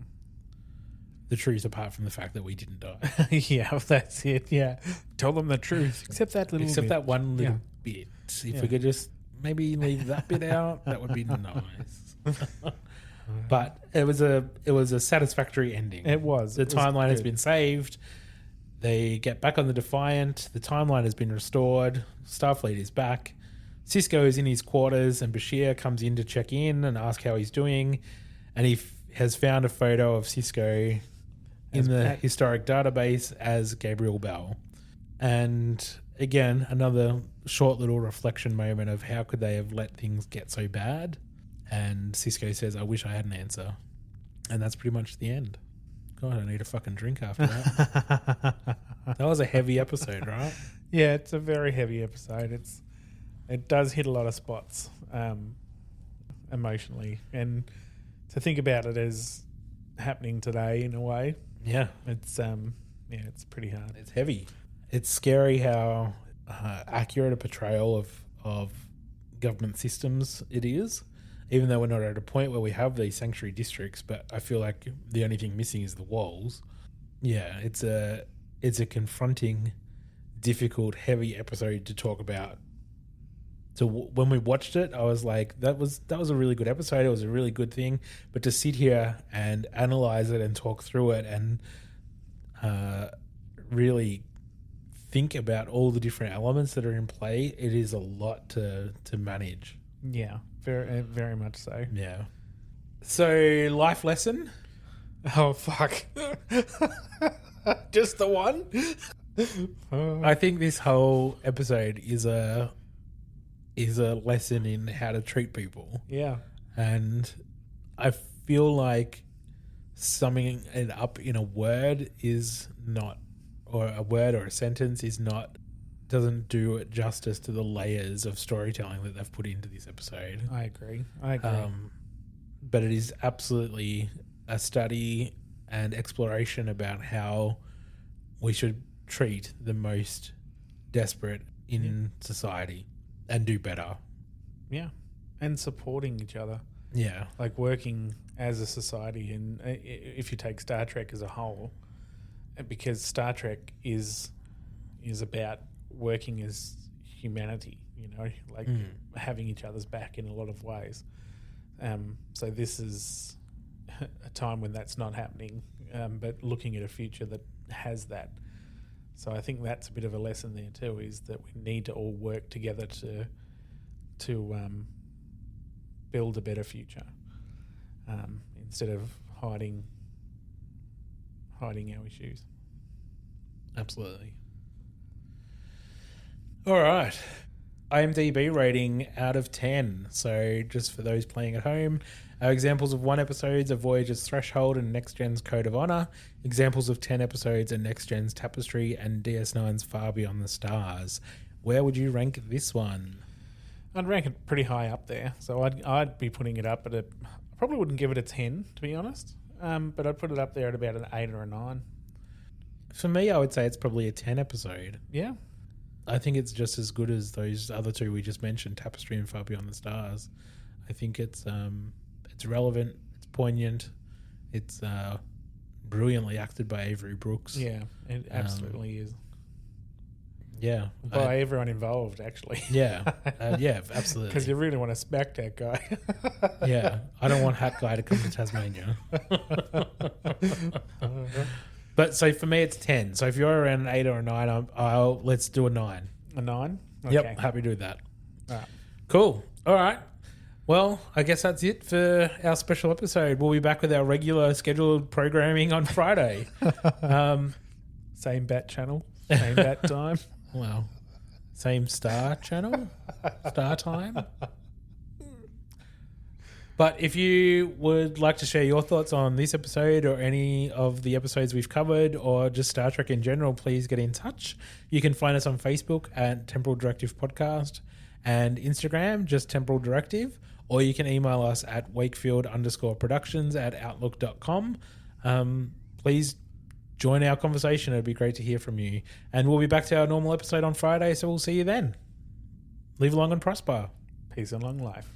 The truth apart from the fact that we didn't die. Yeah, that's it. Yeah. Tell them the truth. Except that little Except bit. that one little bit. If we could just maybe leave that bit out, that would be nice. But it was a satisfactory ending. It was. The It was timeline has good. been saved. They get back on the Defiant. The timeline has been restored. Starfleet is back. Sisko is in his quarters, and Bashir comes in to check in and ask how he's doing. And he has found a photo of Sisko in the historic database as Gabriel Bell. And again, another short little reflection moment of how could they have let things get so bad. And Sisko says, I wish I had an answer. And that's pretty much the end. God, I need a fucking drink after that. That was a heavy episode, right? Yeah, it's a very heavy episode. It does hit a lot of spots emotionally. And to think about it as happening today in a way, Yeah. it's it's pretty hard. It's heavy. It's scary how accurate a portrayal of government systems it is, even though we're not at a point where we have these sanctuary districts, but I feel like the only thing missing is the walls. Yeah, it's a confronting, difficult, heavy episode to talk about. So when we watched it, I was like, that was a really good episode. It was a really good thing. But to sit here and analyze it and talk through it and really think about all the different elements that are in play, it is a lot to manage. Yeah, very very much so. Yeah. So life lesson. Oh fuck! Just the one. I think this whole episode is a lesson in how to treat people. Yeah, And I feel like summing it up in a word is not, or a word or a sentence is not, doesn't do it justice to the layers of storytelling that they've put into this episode. I agree. But it is absolutely a study and exploration about how we should treat the most desperate in society and do better. Yeah, and supporting each other. Yeah. Like working as a society, and if you take Star Trek as a whole, because Star Trek is about working as humanity, like having each other's back in a lot of ways. So this is a time when that's not happening, but looking at a future that has that. So I think that's a bit of a lesson there too, is that we need to all work together to build a better future, instead of hiding our issues. Absolutely. All right. IMDb rating out of 10. So just for those playing at home, our examples of 1 episodes are Voyager's Threshold and Next Gen's Code of Honor. Examples of 10 episodes are Next Gen's Tapestry and DS9's Far Beyond the Stars. Where would you rank this one? I'd rank it pretty high up there. So I'd be putting it up at I probably wouldn't give it a 10, to be honest. But I'd put it up there at about an 8 or a 9. For me, I would say it's probably a 10 episode. Yeah. I think it's just as good as those other two we just mentioned, Tapestry and Far Beyond the Stars. I think it's relevant, it's poignant, it's brilliantly acted by Avery Brooks. Yeah, it absolutely is. Yeah. by everyone involved, actually. Yeah. Yeah, absolutely. Because you really want to smack that guy. Yeah. I don't want Hat Guy to come to Tasmania. But so for me, it's 10. So if you're around an 8 or a 9, let's do a 9. A 9? Okay. Yep. Happy to do that. All right. Cool. All right. Well, I guess that's it for our special episode. We'll be back with our regular scheduled programming on Friday. Same bat channel, same bat time. Well, same star channel, star time. But if you would like to share your thoughts on this episode or any of the episodes we've covered or just Star Trek in general, please get in touch. You can find us on Facebook at Temporal Directive Podcast and Instagram, just Temporal Directive, or you can email us at wakefield_productions@outlook.com. Please join our conversation. It'd be great to hear from you. And we'll be back to our normal episode on Friday, so we'll see you then. Live long and prosper. Peace and long life.